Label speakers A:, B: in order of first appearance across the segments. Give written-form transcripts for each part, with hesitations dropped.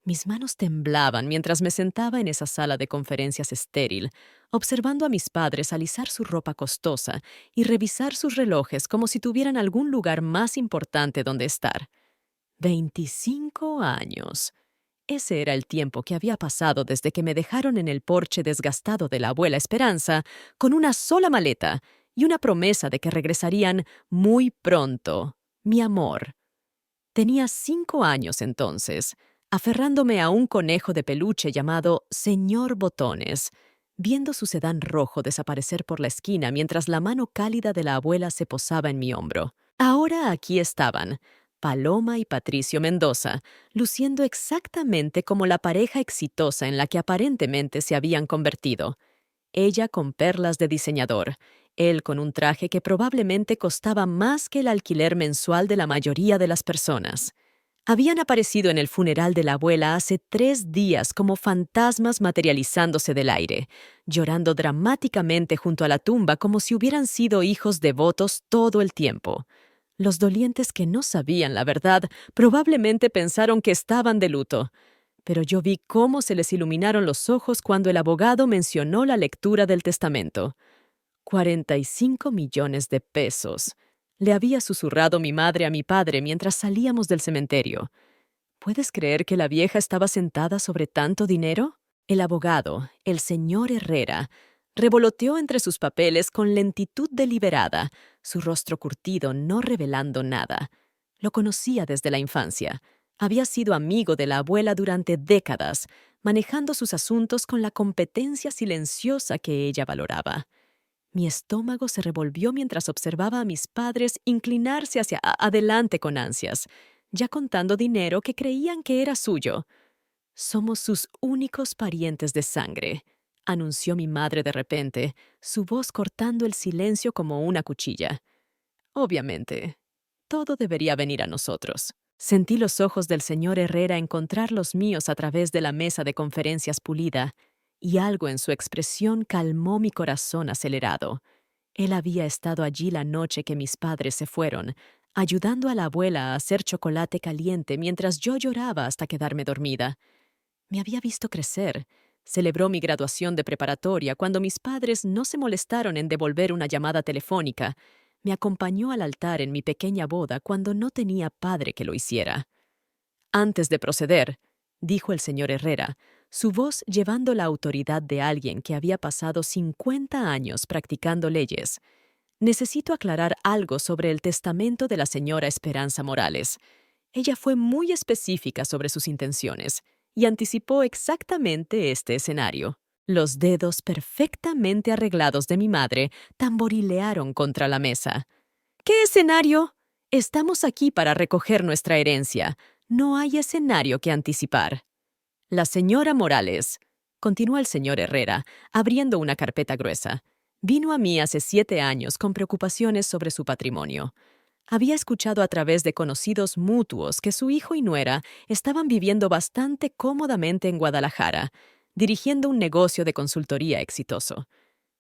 A: Mis manos temblaban mientras me sentaba en esa sala de conferencias estéril, observando a mis padres alisar su ropa costosa y revisar sus relojes como si tuvieran algún lugar más importante donde estar. 25 años. Ese era el tiempo que había pasado desde que me dejaron en el porche desgastado de la abuela Esperanza con una sola maleta y una promesa de que regresarían muy pronto. Mi amor. Tenía 5 años entonces, aferrándome a un conejo de peluche llamado Señor Botones, viendo su sedán rojo desaparecer por la esquina mientras la mano cálida de la abuela se posaba en mi hombro. Ahora aquí estaban, Paloma y Patricio Mendoza, luciendo exactamente como la pareja exitosa en la que aparentemente se habían convertido. Ella con perlas de diseñador, él con un traje que probablemente costaba más que el alquiler mensual de la mayoría de las personas. Habían aparecido en el funeral de la abuela hace 3 días como fantasmas materializándose del aire, llorando dramáticamente junto a la tumba como si hubieran sido hijos devotos todo el tiempo. Los dolientes que no sabían la verdad probablemente pensaron que estaban de luto, pero yo vi cómo se les iluminaron los ojos cuando el abogado mencionó la lectura del testamento. 45 millones de pesos. Le había susurrado mi madre a mi padre mientras salíamos del cementerio. ¿Puedes creer que la vieja estaba sentada sobre tanto dinero? El abogado, el señor Herrera, revoloteó entre sus papeles con lentitud deliberada, su rostro curtido no revelando nada. Lo conocía desde la infancia. Había sido amigo de la abuela durante décadas, manejando sus asuntos con la competencia silenciosa que ella valoraba. Mi estómago se revolvió mientras observaba a mis padres inclinarse hacia adelante con ansias, ya contando dinero que creían que era suyo. Somos sus únicos parientes de sangre, anunció mi madre de repente, su voz cortando el silencio como una cuchilla. Obviamente, todo debería venir a nosotros. Sentí los ojos del señor Herrera encontrar los míos a través de la mesa de conferencias pulida, y algo en su expresión calmó mi corazón acelerado. Él había estado allí la noche que mis padres se fueron, ayudando a la abuela a hacer chocolate caliente mientras yo lloraba hasta quedarme dormida. Me había visto crecer. Celebró mi graduación de preparatoria cuando mis padres no se molestaron en devolver una llamada telefónica. Me acompañó al altar en mi pequeña boda cuando no tenía padre que lo hiciera. Antes de proceder, dijo el señor Herrera, su voz llevando la autoridad de alguien que había pasado 50 años practicando leyes. Necesito aclarar algo sobre el testamento de la señora Esperanza Morales. Ella fue muy específica sobre sus intenciones y anticipó exactamente este escenario. Los dedos perfectamente arreglados de mi madre tamborilearon contra la mesa. ¿Qué escenario? Estamos aquí para recoger nuestra herencia. No hay escenario que anticipar. La señora Morales, continuó el señor Herrera, abriendo una carpeta gruesa, vino a mí hace 7 años con preocupaciones sobre su patrimonio. Había escuchado a través de conocidos mutuos que su hijo y nuera estaban viviendo bastante cómodamente en Guadalajara, dirigiendo un negocio de consultoría exitoso.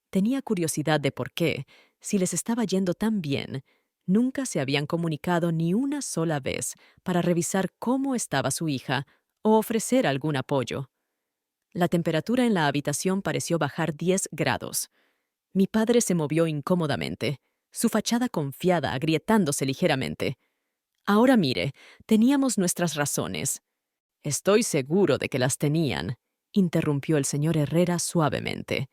A: Tenía curiosidad de por qué, si les estaba yendo tan bien, nunca se habían comunicado ni una sola vez para revisar cómo estaba su hija o ofrecer algún apoyo. La temperatura en la habitación pareció bajar 10 grados. Mi padre se movió incómodamente, su fachada confiada agrietándose ligeramente. Ahora mire, teníamos nuestras razones. Estoy seguro de que las tenían, interrumpió el señor Herrera suavemente.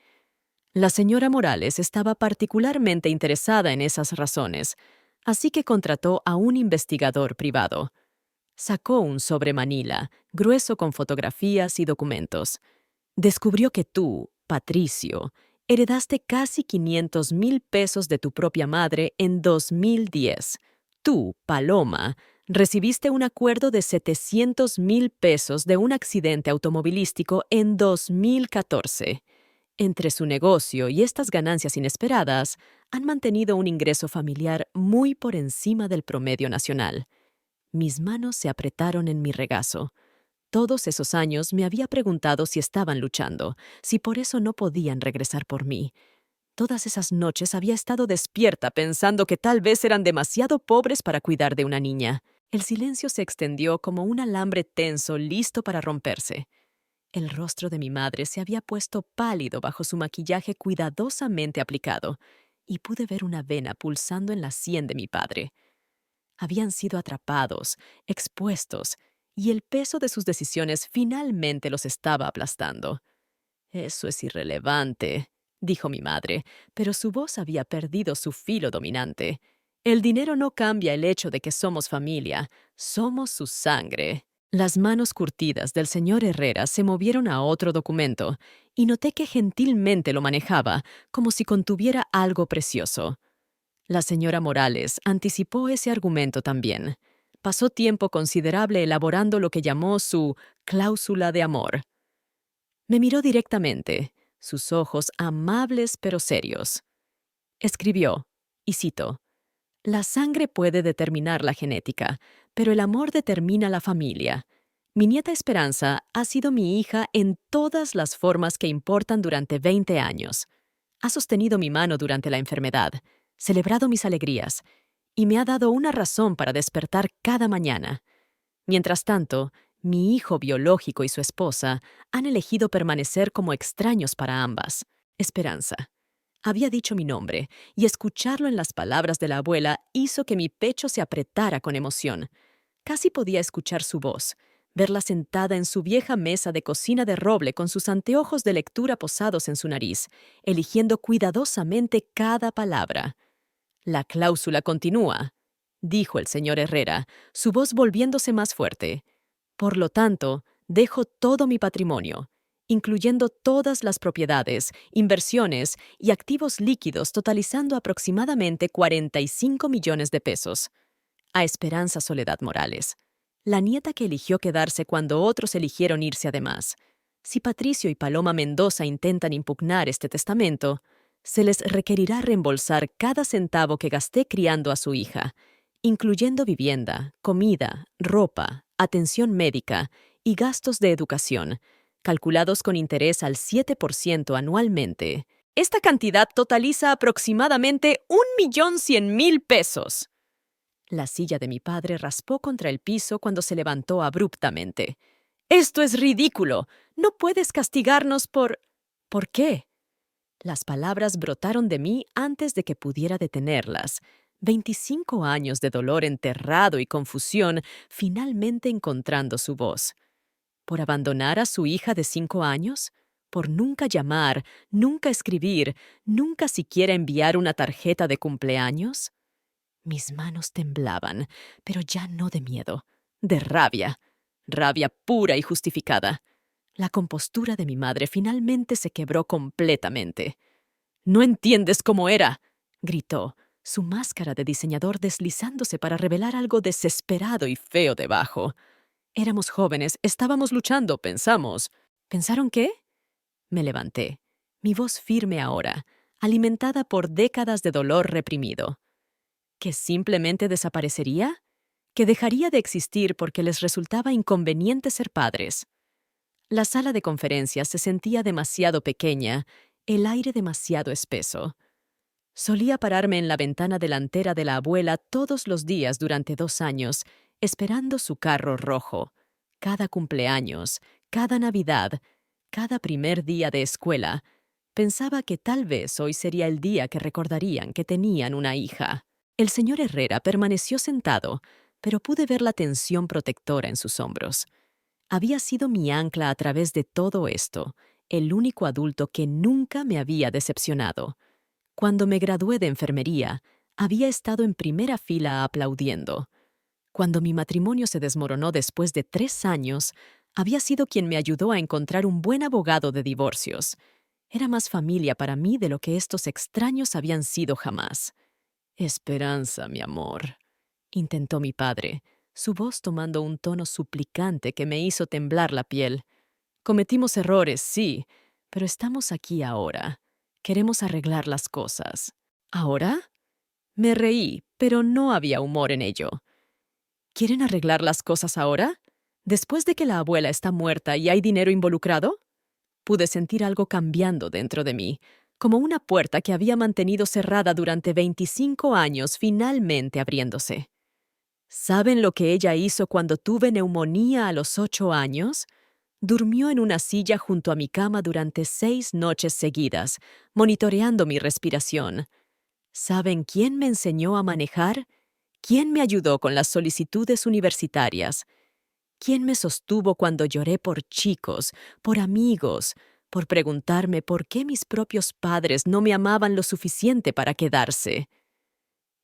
A: La señora Morales estaba particularmente interesada en esas razones, así que contrató a un investigador privado. Sacó un sobre Manila, grueso con fotografías y documentos. Descubrió que tú, Patricio, heredaste casi 500,000 pesos de tu propia madre en 2010. Tú, Paloma, recibiste un acuerdo de 700,000 pesos de un accidente automovilístico en 2014. Entre su negocio y estas ganancias inesperadas, han mantenido un ingreso familiar muy por encima del promedio nacional. Mis manos se apretaron en mi regazo. Todos esos años me había preguntado si estaban luchando, si por eso no podían regresar por mí. Todas esas noches había estado despierta pensando que tal vez eran demasiado pobres para cuidar de una niña. El silencio se extendió como un alambre tenso listo para romperse. El rostro de mi madre se había puesto pálido bajo su maquillaje cuidadosamente aplicado, y pude ver una vena pulsando en la sien de mi padre. Habían sido atrapados, expuestos, y el peso de sus decisiones finalmente los estaba aplastando. Eso es irrelevante, dijo mi madre, pero su voz había perdido su filo dominante. El dinero no cambia el hecho de que somos familia, somos su sangre. Las manos curtidas del señor Herrera se movieron a otro documento, y noté que gentilmente lo manejaba, como si contuviera algo precioso. La señora Morales anticipó ese argumento también. Pasó tiempo considerable elaborando lo que llamó su cláusula de amor. Me miró directamente, sus ojos amables pero serios. Escribió, y cito, «La sangre puede determinar la genética, pero el amor determina la familia. Mi nieta Esperanza ha sido mi hija en todas las formas que importan durante 20 años. Ha sostenido mi mano durante la enfermedad, celebrado mis alegrías, y me ha dado una razón para despertar cada mañana. Mientras tanto, mi hijo biológico y su esposa han elegido permanecer como extraños para ambas. Esperanza. Había dicho mi nombre, y escucharlo en las palabras de la abuela hizo que mi pecho se apretara con emoción. Casi podía escuchar su voz, verla sentada en su vieja mesa de cocina de roble con sus anteojos de lectura posados en su nariz, eligiendo cuidadosamente cada palabra. «La cláusula continúa», dijo el señor Herrera, su voz volviéndose más fuerte. «Por lo tanto, dejo todo mi patrimonio, incluyendo todas las propiedades, inversiones y activos líquidos totalizando aproximadamente 45 millones de pesos. A Esperanza Soledad Morales, la nieta que eligió quedarse cuando otros eligieron irse además. Si Patricio y Paloma Mendoza intentan impugnar este testamento, se les requerirá reembolsar cada centavo que gasté criando a su hija, incluyendo vivienda, comida, ropa, atención médica y gastos de educación, calculados con interés al 7% anualmente. Esta cantidad totaliza aproximadamente 1.100.000 pesos». La silla de mi padre raspó contra el piso cuando se levantó abruptamente. «¡Esto es ridículo! No puedes castigarnos por...» «¿Por qué?» Las palabras brotaron de mí antes de que pudiera detenerlas. 25 años de dolor enterrado y confusión, finalmente encontrando su voz. ¿Por abandonar a su hija de 5 años? ¿Por nunca llamar, nunca escribir, nunca siquiera enviar una tarjeta de cumpleaños? Mis manos temblaban, pero ya no de miedo, de rabia. Rabia pura y justificada. La compostura de mi madre finalmente se quebró completamente. «¿No entiendes cómo era?», gritó, su máscara de diseñador deslizándose para revelar algo desesperado y feo debajo. Éramos jóvenes, estábamos luchando, pensamos. ¿Pensaron qué? Me levanté, mi voz firme ahora, alimentada por décadas de dolor reprimido. ¿Que simplemente desaparecería? ¿Que dejaría de existir porque les resultaba inconveniente ser padres? La sala de conferencias se sentía demasiado pequeña, el aire demasiado espeso. Solía pararme en la ventana delantera de la abuela todos los días durante 2 años, esperando su carro rojo. Cada cumpleaños, cada Navidad, cada primer día de escuela, pensaba que tal vez hoy sería el día que recordarían que tenían una hija. El señor Herrera permaneció sentado, pero pude ver la tensión protectora en sus hombros. Había sido mi ancla a través de todo esto, el único adulto que nunca me había decepcionado. Cuando me gradué de enfermería, había estado en primera fila aplaudiendo. Cuando mi matrimonio se desmoronó después de 3 años, había sido quien me ayudó a encontrar un buen abogado de divorcios. Era más familia para mí de lo que estos extraños habían sido jamás. «Esperanza, mi amor», intentó mi padre, su voz tomando un tono suplicante que me hizo temblar la piel. «Cometimos errores, sí, pero estamos aquí ahora. Queremos arreglar las cosas». «¿Ahora?» Me reí, pero no había humor en ello. ¿Quieren arreglar las cosas ahora? ¿Después de que la abuela está muerta y hay dinero involucrado? Pude sentir algo cambiando dentro de mí, como una puerta que había mantenido cerrada durante 25 años finalmente abriéndose. ¿Saben lo que ella hizo cuando tuve neumonía a los 8 años? Durmió en una silla junto a mi cama durante 6 noches seguidas, monitoreando mi respiración. ¿Saben quién me enseñó a manejar? ¿Quién me ayudó con las solicitudes universitarias? ¿Quién me sostuvo cuando lloré por chicos, por amigos, por preguntarme por qué mis propios padres no me amaban lo suficiente para quedarse?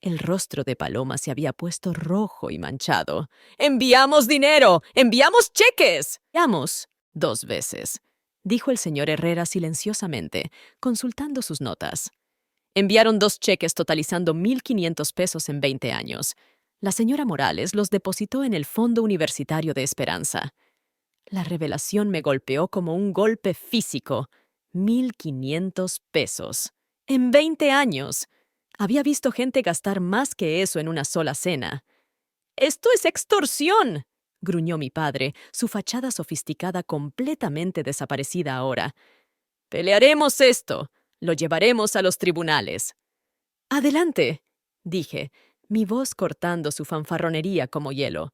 A: El rostro de Paloma se había puesto rojo y manchado. ¡Enviamos dinero! ¡Enviamos cheques! Enviamos 2 veces, dijo el señor Herrera silenciosamente, consultando sus notas. Enviaron 2 cheques totalizando 1,500 pesos en 20 años. La señora Morales los depositó en el Fondo Universitario de Esperanza. La revelación me golpeó como un golpe físico. 1,500 pesos. En 20 años. Había visto gente gastar más que eso en una sola cena. «¡Esto es extorsión!», gruñó mi padre, su fachada sofisticada completamente desaparecida ahora. «Pelearemos esto. Lo llevaremos a los tribunales». «Adelante», dije, mi voz cortando su fanfarronería como hielo.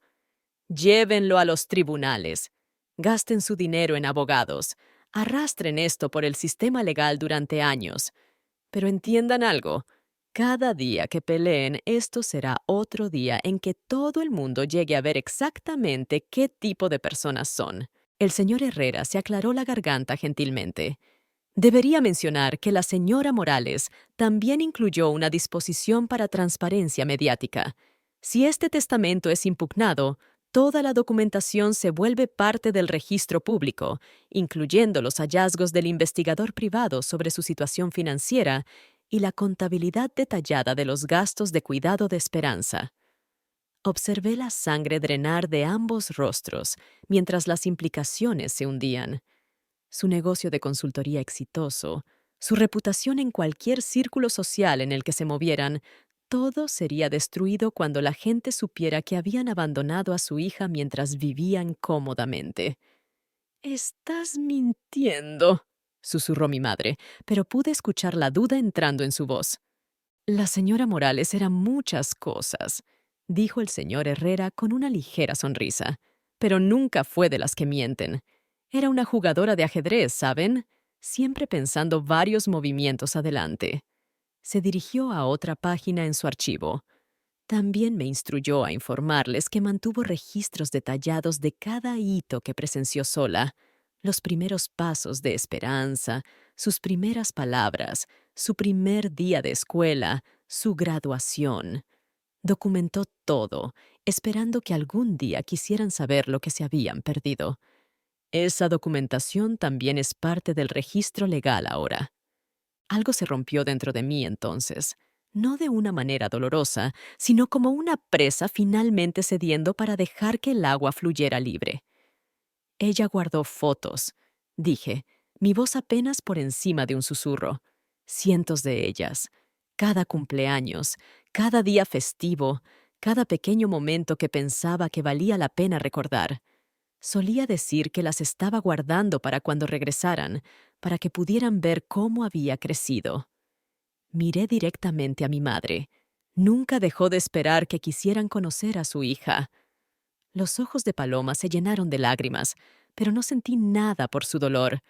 A: «Llévenlo a los tribunales. Gasten su dinero en abogados. Arrastren esto por el sistema legal durante años. Pero entiendan algo. Cada día que peleen, esto será otro día en que todo el mundo llegue a ver exactamente qué tipo de personas son». El señor Herrera se aclaró la garganta gentilmente. Debería mencionar que la señora Morales también incluyó una disposición para transparencia mediática. Si este testamento es impugnado, toda la documentación se vuelve parte del registro público, incluyendo los hallazgos del investigador privado sobre su situación financiera y la contabilidad detallada de los gastos de cuidado de Esperanza. Observé la sangre drenar de ambos rostros mientras las implicaciones se hundían. Su negocio de consultoría exitoso, su reputación en cualquier círculo social en el que se movieran, todo sería destruido cuando la gente supiera que habían abandonado a su hija mientras vivían cómodamente. «Estás mintiendo», susurró mi madre, pero pude escuchar la duda entrando en su voz. «La señora Morales era muchas cosas», dijo el señor Herrera con una ligera sonrisa, «pero nunca fue de las que mienten. Era una jugadora de ajedrez, ¿saben? Siempre pensando varios movimientos adelante». Se dirigió a otra página en su archivo. También me instruyó a informarles que mantuvo registros detallados de cada hito que presenció sola, los primeros pasos de Esperanza, sus primeras palabras, su primer día de escuela, su graduación. Documentó todo, esperando que algún día quisieran saber lo que se habían perdido. Esa documentación también es parte del registro legal ahora. Algo se rompió dentro de mí entonces, no de una manera dolorosa, sino como una presa finalmente cediendo para dejar que el agua fluyera libre. Ella guardó fotos, dije, mi voz apenas por encima de un susurro. Cientos de ellas. Cada cumpleaños, cada día festivo, cada pequeño momento que pensaba que valía la pena recordar. Solía decir que las estaba guardando para cuando regresaran, para que pudieran ver cómo había crecido. Miré directamente a mi madre. Nunca dejó de esperar que quisieran conocer a su hija. Los ojos de Paloma se llenaron de lágrimas, pero no sentí nada por su dolor.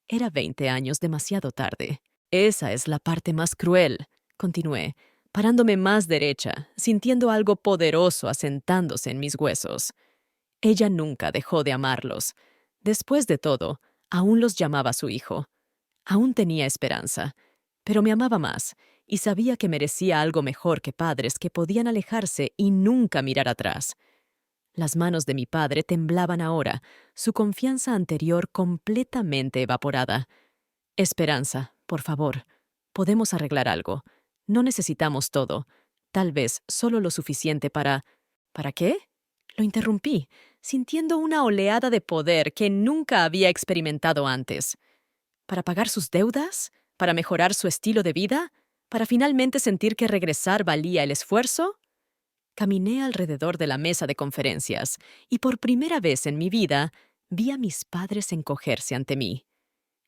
A: Era 20 años demasiado tarde. «Esa es la parte más cruel», continué, parándome más derecha, sintiendo algo poderoso asentándose en mis huesos. Ella nunca dejó de amarlos. Después de todo, aún los llamaba su hijo. Aún tenía esperanza, pero me amaba más y sabía que merecía algo mejor que padres que podían alejarse y nunca mirar atrás. Las manos de mi padre temblaban ahora, su confianza anterior completamente evaporada. «Esperanza, por favor, podemos arreglar algo. No necesitamos todo. Tal vez solo lo suficiente para...» «¿Para qué?», lo interrumpí, sintiendo una oleada de poder que nunca había experimentado antes. ¿Para pagar sus deudas? ¿Para mejorar su estilo de vida? ¿Para finalmente sentir que regresar valía el esfuerzo? Caminé alrededor de la mesa de conferencias y por primera vez en mi vida vi a mis padres encogerse ante mí.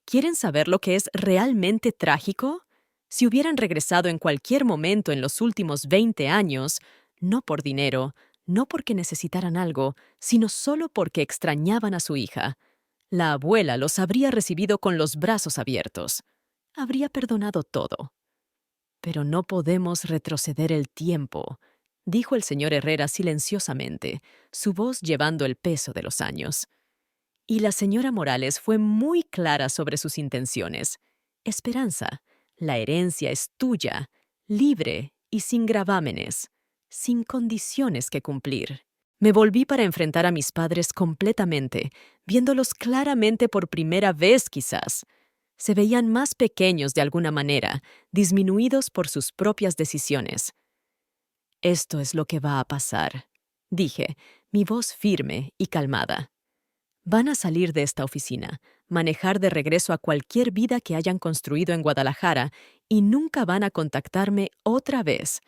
A: ¿Quieren saber lo que es realmente trágico? Si hubieran regresado en cualquier momento en los últimos 20 años, no por dinero, no porque necesitaran algo, sino solo porque extrañaban a su hija. La abuela los habría recibido con los brazos abiertos. Habría perdonado todo. Pero no podemos retroceder el tiempo, dijo el señor Herrera silenciosamente, su voz llevando el peso de los años. Y la señora Morales fue muy clara sobre sus intenciones. Esperanza, la herencia es tuya, libre y sin gravámenes, sin condiciones que cumplir. Me volví para enfrentar a mis padres completamente, viéndolos claramente por primera vez quizás. Se veían más pequeños de alguna manera, disminuidos por sus propias decisiones. Esto es lo que va a pasar, dije, mi voz firme y calmada. Van a salir de esta oficina, manejar de regreso a cualquier vida que hayan construido en Guadalajara y nunca van a contactarme otra vez.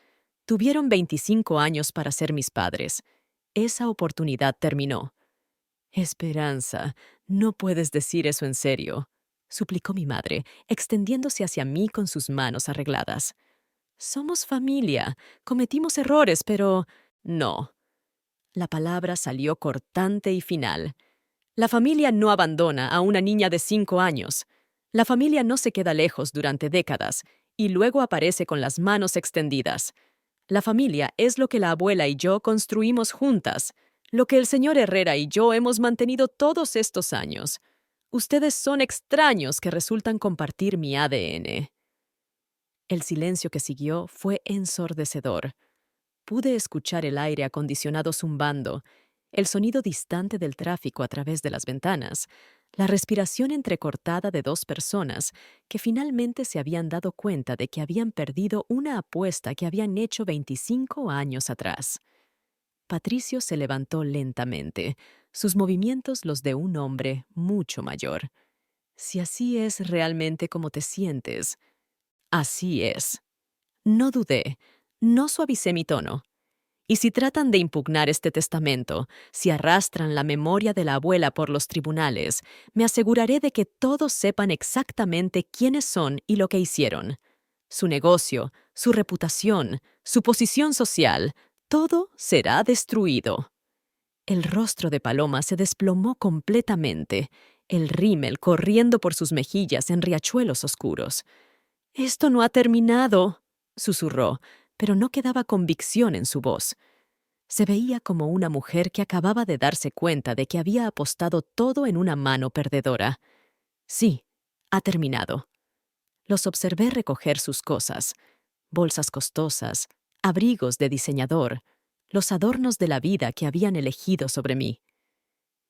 A: Tuvieron 25 años para ser mis padres. Esa oportunidad terminó. Esperanza, no puedes decir eso en serio, suplicó mi madre, extendiéndose hacia mí con sus manos arregladas. Somos familia, cometimos errores, pero... No. La palabra salió cortante y final. La familia no abandona a una niña de 5 años. La familia no se queda lejos durante décadas y luego aparece con las manos extendidas. La familia es lo que la abuela y yo construimos juntas, lo que el señor Herrera y yo hemos mantenido todos estos años. Ustedes son extraños que resultan compartir mi ADN. El silencio que siguió fue ensordecedor. Pude escuchar el aire acondicionado zumbando, el sonido distante del tráfico a través de las ventanas, la respiración entrecortada de dos personas que finalmente se habían dado cuenta de que habían perdido una apuesta que habían hecho 25 años atrás. Patricio se levantó lentamente, sus movimientos los de un hombre mucho mayor. Si así es realmente como te sientes, así es. No dudé, no suavicé mi tono. Y si tratan de impugnar este testamento, si arrastran la memoria de la abuela por los tribunales, me aseguraré de que todos sepan exactamente quiénes son y lo que hicieron. Su negocio, su reputación, su posición social, todo será destruido. El rostro de Paloma se desplomó completamente, el rímel corriendo por sus mejillas en riachuelos oscuros. «Esto no ha terminado», susurró, pero no quedaba convicción en su voz. Se veía como una mujer que acababa de darse cuenta de que había apostado todo en una mano perdedora. Sí, ha terminado. Los observé recoger sus cosas, bolsas costosas, abrigos de diseñador, los adornos de la vida que habían elegido sobre mí.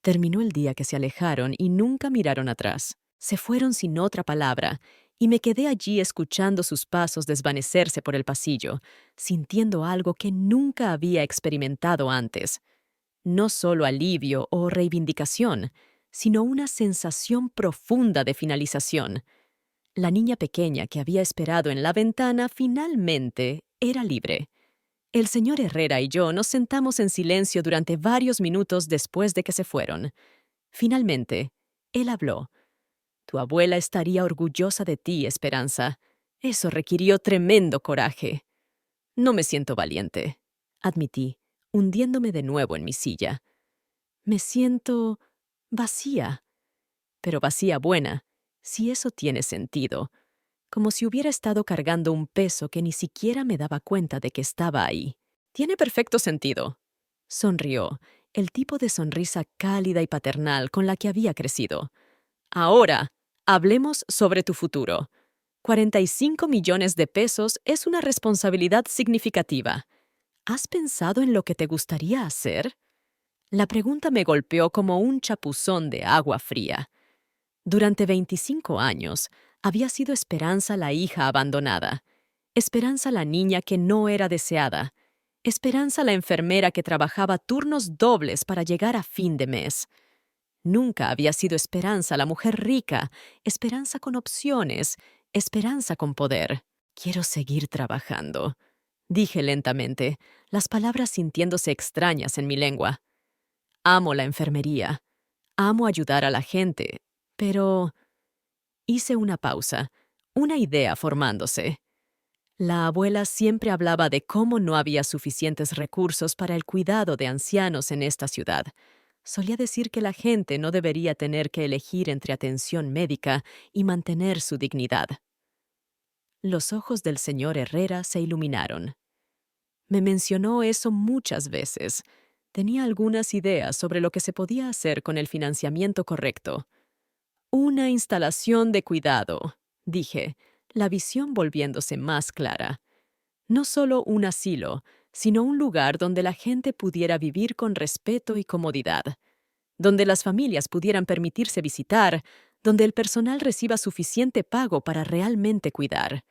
A: Terminó el día que se alejaron y nunca miraron atrás. Se fueron sin otra palabra, y me quedé allí escuchando sus pasos desvanecerse por el pasillo, sintiendo algo que nunca había experimentado antes. No solo alivio o reivindicación, sino una sensación profunda de finalización. La niña pequeña que había esperado en la ventana finalmente era libre. El señor Herrera y yo nos sentamos en silencio durante varios minutos después de que se fueron. Finalmente, él habló. Tu abuela estaría orgullosa de ti, Esperanza. Eso requirió tremendo coraje. No me siento valiente, admití, hundiéndome de nuevo en mi silla. Me siento vacía, pero vacía buena, si eso tiene sentido, como si hubiera estado cargando un peso que ni siquiera me daba cuenta de que estaba ahí. Tiene perfecto sentido. Sonrió, el tipo de sonrisa cálida y paternal con la que había crecido. Ahora, hablemos sobre tu futuro. 45 millones de pesos es una responsabilidad significativa. ¿Has pensado en lo que te gustaría hacer? La pregunta me golpeó como un chapuzón de agua fría. Durante 25 años, había sido Esperanza la hija abandonada, Esperanza la niña que no era deseada, Esperanza la enfermera que trabajaba turnos dobles para llegar a fin de mes. Nunca había sido Esperanza la mujer rica, Esperanza con opciones, Esperanza con poder. Quiero seguir trabajando, dije lentamente, las palabras sintiéndose extrañas en mi lengua. Amo la enfermería, amo ayudar a la gente, pero... Hice una pausa, una idea formándose. La abuela siempre hablaba de cómo no había suficientes recursos para el cuidado de ancianos en esta ciudad. Solía decir que la gente no debería tener que elegir entre atención médica y mantener su dignidad. Los ojos del señor Herrera se iluminaron. Me mencionó eso muchas veces. Tenía algunas ideas sobre lo que se podía hacer con el financiamiento correcto. Una instalación de cuidado, dije, la visión volviéndose más clara. No solo un asilo, sino un lugar donde la gente pudiera vivir con respeto y comodidad, donde las familias pudieran permitirse visitar, donde el personal reciba suficiente pago para realmente cuidar.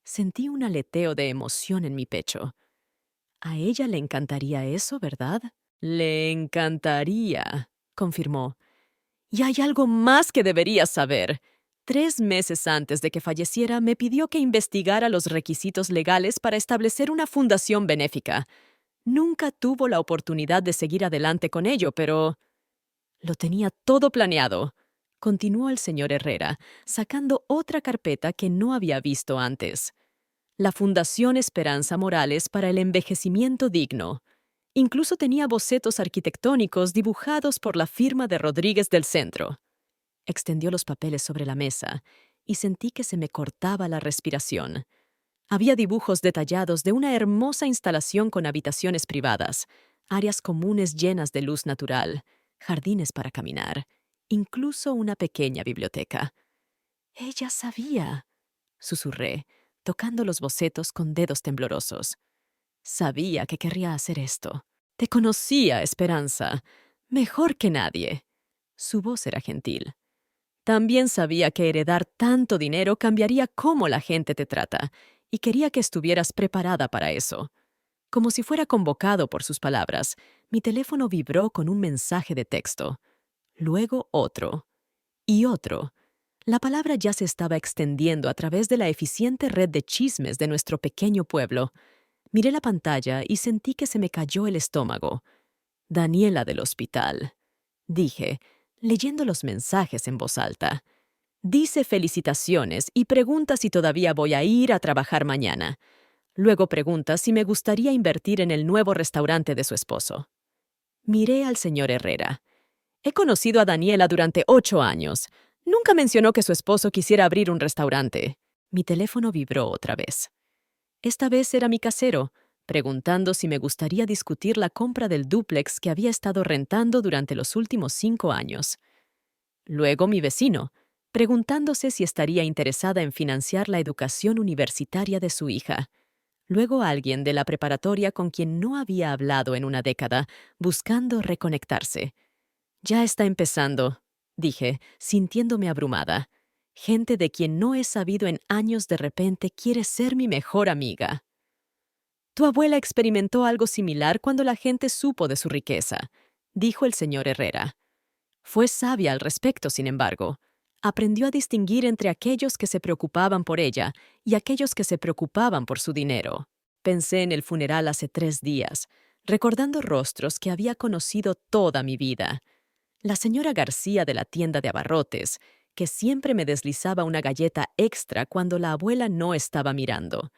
A: Sentí un aleteo de emoción en mi pecho. A ella le encantaría eso, ¿verdad? Le encantaría, confirmó. Y hay algo más que deberías saber. 3 meses antes de que falleciera, me pidió que investigara los requisitos legales para establecer una fundación benéfica. Nunca tuvo la oportunidad de seguir adelante con ello, pero lo tenía todo planeado, continuó el señor Herrera, sacando otra carpeta que no había visto antes. La Fundación Esperanza Morales para el Envejecimiento Digno. Incluso tenía bocetos arquitectónicos dibujados por la firma de Rodríguez del Centro. Extendió los papeles sobre la mesa y sentí que se me cortaba la respiración. Había dibujos detallados de una hermosa instalación con habitaciones privadas, áreas comunes llenas de luz natural, jardines para caminar, incluso una pequeña biblioteca. Ella sabía, susurré, tocando los bocetos con dedos temblorosos. Sabía que querría hacer esto. Te conocía, Esperanza, mejor que nadie. Su voz era gentil. También sabía que heredar tanto dinero cambiaría cómo la gente te trata, y quería que estuvieras preparada para eso. Como si fuera convocado por sus palabras, mi teléfono vibró con un mensaje de texto. Luego otro. Y otro. La palabra ya se estaba extendiendo a través de la eficiente red de chismes de nuestro pequeño pueblo. Miré la pantalla y sentí que se me cayó el estómago. Daniela del hospital, dije, leyendo los mensajes en voz alta. Dice felicitaciones y pregunta si todavía voy a ir a trabajar mañana. Luego pregunta si me gustaría invertir en el nuevo restaurante de su esposo. Miré al señor Herrera. He conocido a Daniela durante 8 años. Nunca mencionó que su esposo quisiera abrir un restaurante. Mi teléfono vibró otra vez. Esta vez era mi casero, preguntando si me gustaría discutir la compra del dúplex que había estado rentando durante los últimos 5 años. Luego mi vecino, preguntándose si estaría interesada en financiar la educación universitaria de su hija. Luego alguien de la preparatoria con quien no había hablado en una década, buscando reconectarse. Ya está empezando, dije, sintiéndome abrumada. Gente de quien no he sabido en años de repente quiere ser mi mejor amiga. Tu abuela experimentó algo similar cuando la gente supo de su riqueza, dijo el señor Herrera. Fue sabia al respecto, sin embargo. Aprendió a distinguir entre aquellos que se preocupaban por ella y aquellos que se preocupaban por su dinero. Pensé en el funeral hace 3 días, recordando rostros que había conocido toda mi vida. La señora García de la tienda de abarrotes, que siempre me deslizaba una galleta extra cuando la abuela no estaba mirando.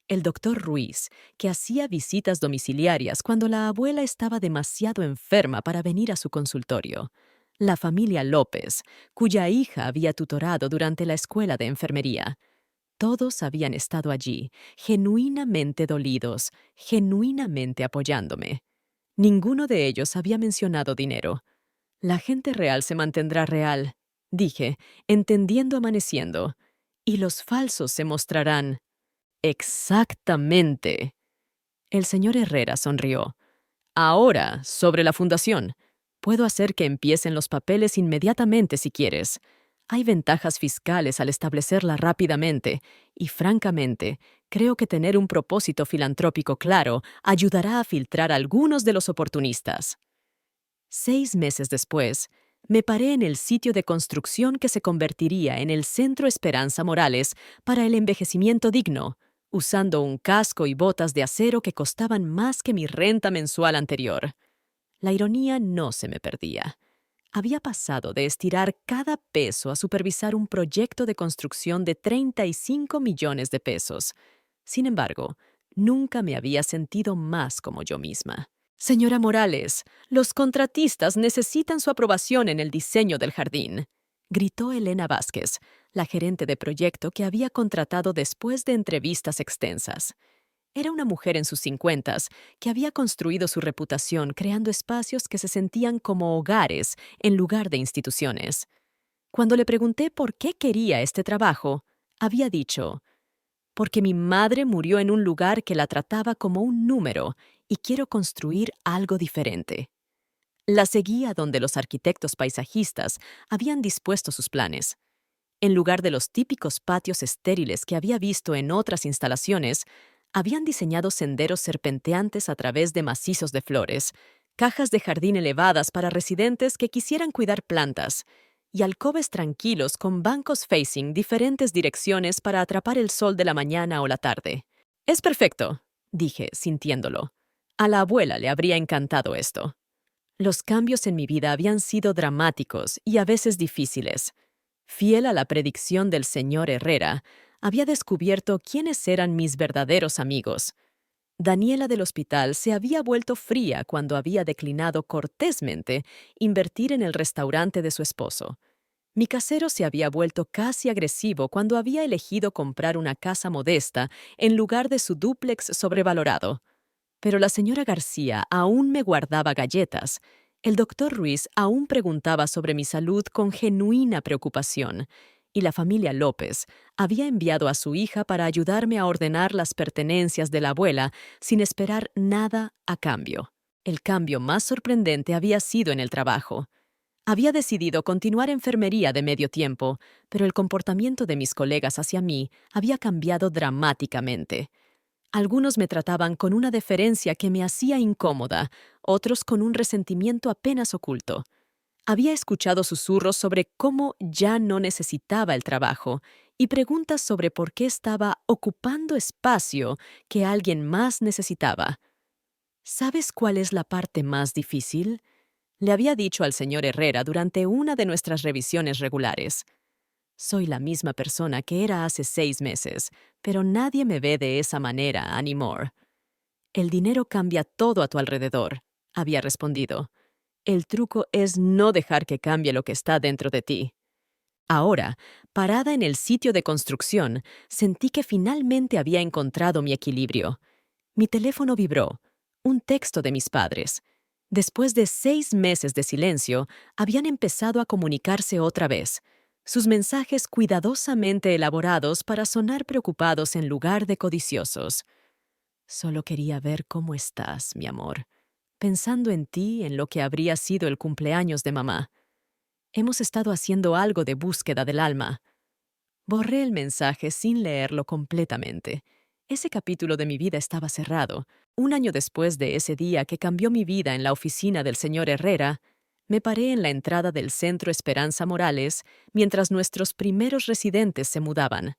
A: El doctor Ruiz, que hacía visitas domiciliarias cuando la abuela estaba demasiado enferma para venir a su consultorio. La familia López, cuya hija había tutorado durante la escuela de enfermería. Todos habían estado allí, genuinamente dolidos, genuinamente apoyándome. Ninguno de ellos había mencionado dinero. La gente real se mantendrá real, dije, entendiendo amaneciendo, y los falsos se mostrarán. Exactamente. El señor Herrera sonrió. Ahora, sobre la fundación. Puedo hacer que empiecen los papeles inmediatamente si quieres. Hay ventajas fiscales al establecerla rápidamente, y francamente, creo que tener un propósito filantrópico claro ayudará a filtrar a algunos de los oportunistas. 6 meses después, me paré en el sitio de construcción que se convertiría en el Centro Esperanza Morales para el envejecimiento digno, usando un casco y botas de acero que costaban más que mi renta mensual anterior. La ironía no se me perdía. Había pasado de estirar cada peso a supervisar un proyecto de construcción de 35 millones de pesos. Sin embargo, nunca me había sentido más como yo misma. Señora Morales, los contratistas necesitan su aprobación en el diseño del jardín, gritó Elena Vázquez, la gerente de proyecto que había contratado después de entrevistas extensas. Era una mujer en sus cincuentas que había construido su reputación creando espacios que se sentían como hogares en lugar de instituciones. Cuando le pregunté por qué quería este trabajo, había dicho: porque mi madre murió en un lugar que la trataba como un número y quiero construir algo diferente. La seguí a donde los arquitectos paisajistas habían dispuesto sus planes. En lugar de los típicos patios estériles que había visto en otras instalaciones, habían diseñado senderos serpenteantes a través de macizos de flores, cajas de jardín elevadas para residentes que quisieran cuidar plantas, y alcobes tranquilos con bancos facing diferentes direcciones para atrapar el sol de la mañana o la tarde. Es perfecto, dije, sintiéndolo. A la abuela le habría encantado esto. Los cambios en mi vida habían sido dramáticos y a veces difíciles. Fiel a la predicción del señor Herrera, había descubierto quiénes eran mis verdaderos amigos. Daniela del hospital se había vuelto fría cuando había declinado cortésmente invertir en el restaurante de su esposo. Mi casero se había vuelto casi agresivo cuando había elegido comprar una casa modesta en lugar de su dúplex sobrevalorado. Pero la señora García aún me guardaba galletas. El doctor Ruiz aún preguntaba sobre mi salud con genuina preocupación. Y la familia López había enviado a su hija para ayudarme a ordenar las pertenencias de la abuela sin esperar nada a cambio. El cambio más sorprendente había sido en el trabajo. Había decidido continuar enfermería de medio tiempo, pero el comportamiento de mis colegas hacia mí había cambiado dramáticamente. Algunos me trataban con una deferencia que me hacía incómoda, otros con un resentimiento apenas oculto. Había escuchado susurros sobre cómo ya no necesitaba el trabajo y preguntas sobre por qué estaba ocupando espacio que alguien más necesitaba. ¿Sabes cuál es la parte más difícil? Le había dicho al señor Herrera durante una de nuestras revisiones regulares. Soy la misma persona que era hace 6 meses, pero nadie me ve de esa manera, Annie Moore. El dinero cambia todo a tu alrededor, había respondido. El truco es no dejar que cambie lo que está dentro de ti. Ahora, parada en el sitio de construcción, sentí que finalmente había encontrado mi equilibrio. Mi teléfono vibró. Un texto de mis padres. Después de 6 meses de silencio, habían empezado a comunicarse otra vez. Sus mensajes cuidadosamente elaborados para sonar preocupados en lugar de codiciosos. Solo quería ver cómo estás, mi amor. Pensando en ti, en lo que habría sido el cumpleaños de mamá. Hemos estado haciendo algo de búsqueda del alma. Borré el mensaje sin leerlo completamente. Ese capítulo de mi vida estaba cerrado. Un año después de ese día que cambió mi vida en la oficina del señor Herrera, me paré en la entrada del Centro Esperanza Morales mientras nuestros primeros residentes se mudaban.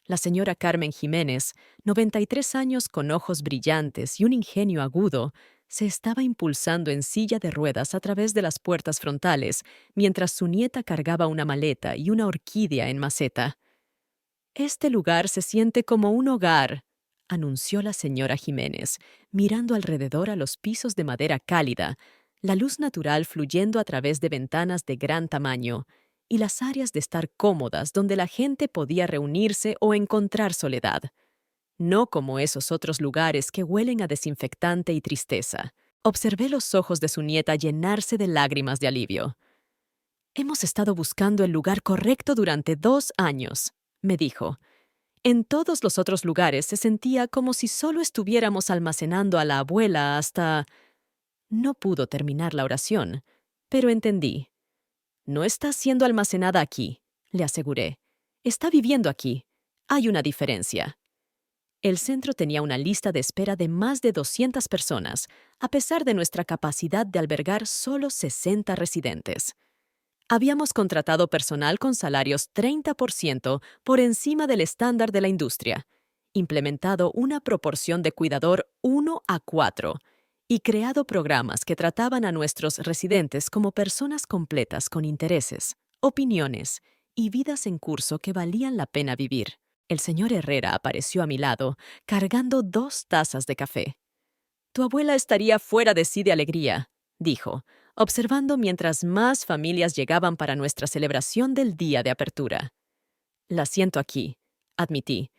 A: La señora Carmen Jiménez, 93 años con ojos brillantes y un ingenio agudo, se estaba impulsando en silla de ruedas a través de las puertas frontales, mientras su nieta cargaba una maleta y una orquídea en maceta. «Este lugar se siente como un hogar», anunció la señora Jiménez, mirando alrededor a los pisos de madera cálida, la luz natural fluyendo a través de ventanas de gran tamaño, y las áreas de estar cómodas donde la gente podía reunirse o encontrar soledad. No como esos otros lugares que huelen a desinfectante y tristeza. Observé los ojos de su nieta llenarse de lágrimas de alivio. «Hemos estado buscando el lugar correcto durante 2 años», me dijo. «En todos los otros lugares se sentía como si solo estuviéramos almacenando a la abuela hasta...». No pudo terminar la oración, pero entendí. «No está siendo almacenada aquí», le aseguré. «Está viviendo aquí. Hay una diferencia». El centro tenía una lista de espera de más de 200 personas, a pesar de nuestra capacidad de albergar solo 60 residentes. Habíamos contratado personal con salarios 30% por encima del estándar de la industria, implementado una proporción de cuidador 1:4 y creado programas que trataban a nuestros residentes como personas completas con intereses, opiniones y vidas en curso que valían la pena vivir. El señor Herrera apareció a mi lado, cargando 2 tazas de café. Tu abuela estaría fuera de sí de alegría, dijo, observando mientras más familias llegaban para nuestra celebración del día de apertura. La siento aquí, admití.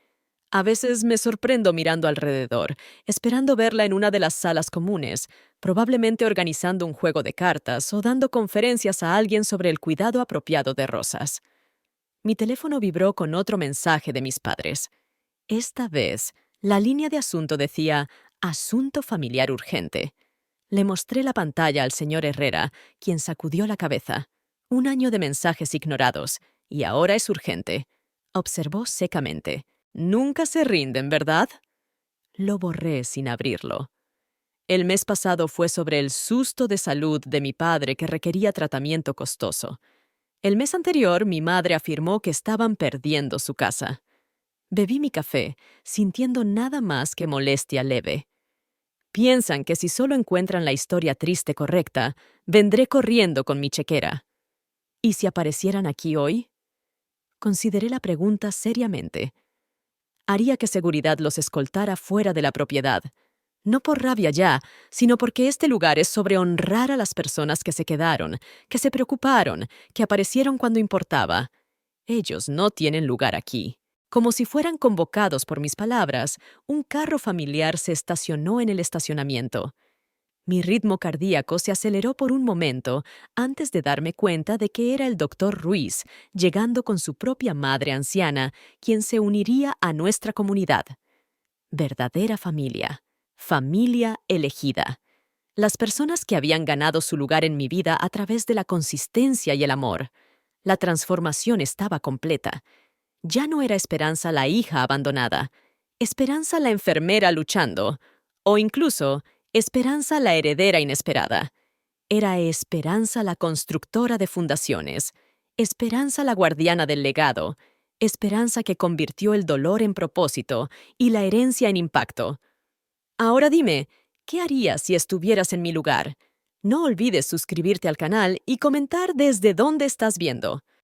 A: A veces me sorprendo mirando alrededor, esperando verla en una de las salas comunes, probablemente organizando un juego de cartas o dando conferencias a alguien sobre el cuidado apropiado de rosas. Mi teléfono vibró con otro mensaje de mis padres. Esta vez, la línea de asunto decía «Asunto familiar urgente». Le mostré la pantalla al señor Herrera, quien sacudió la cabeza. 1 año de mensajes ignorados, y ahora es urgente. Observó secamente. Nunca se rinden, ¿verdad? Lo borré sin abrirlo. El mes pasado fue sobre el susto de salud de mi padre que requería tratamiento costoso. El mes anterior, mi madre afirmó que estaban perdiendo su casa. Bebí mi café, sintiendo nada más que molestia leve. Piensan que si solo encuentran la historia triste correcta, vendré corriendo con mi chequera. ¿Y si aparecieran aquí hoy? Consideré la pregunta seriamente. Haría que seguridad los escoltara fuera de la propiedad. No por rabia ya, sino porque este lugar es sobre honrar a las personas que se quedaron, que se preocuparon, que aparecieron cuando importaba. Ellos no tienen lugar aquí. Como si fueran convocados por mis palabras, un carro familiar se estacionó en el estacionamiento. Mi ritmo cardíaco se aceleró por un momento antes de darme cuenta de que era el doctor Ruiz, llegando con su propia madre anciana, quien se uniría a nuestra comunidad. Verdadera familia. Familia elegida. Las personas que habían ganado su lugar en mi vida a través de la consistencia y el amor. La transformación estaba completa. Ya no era Esperanza la hija abandonada, Esperanza la enfermera luchando, o incluso Esperanza la heredera inesperada. Era Esperanza la constructora de fundaciones, Esperanza la guardiana del legado, Esperanza que convirtió el dolor en propósito y la herencia en impacto. Ahora dime, ¿qué harías si estuvieras en mi lugar? No olvides suscribirte al canal y comentar desde dónde estás viendo.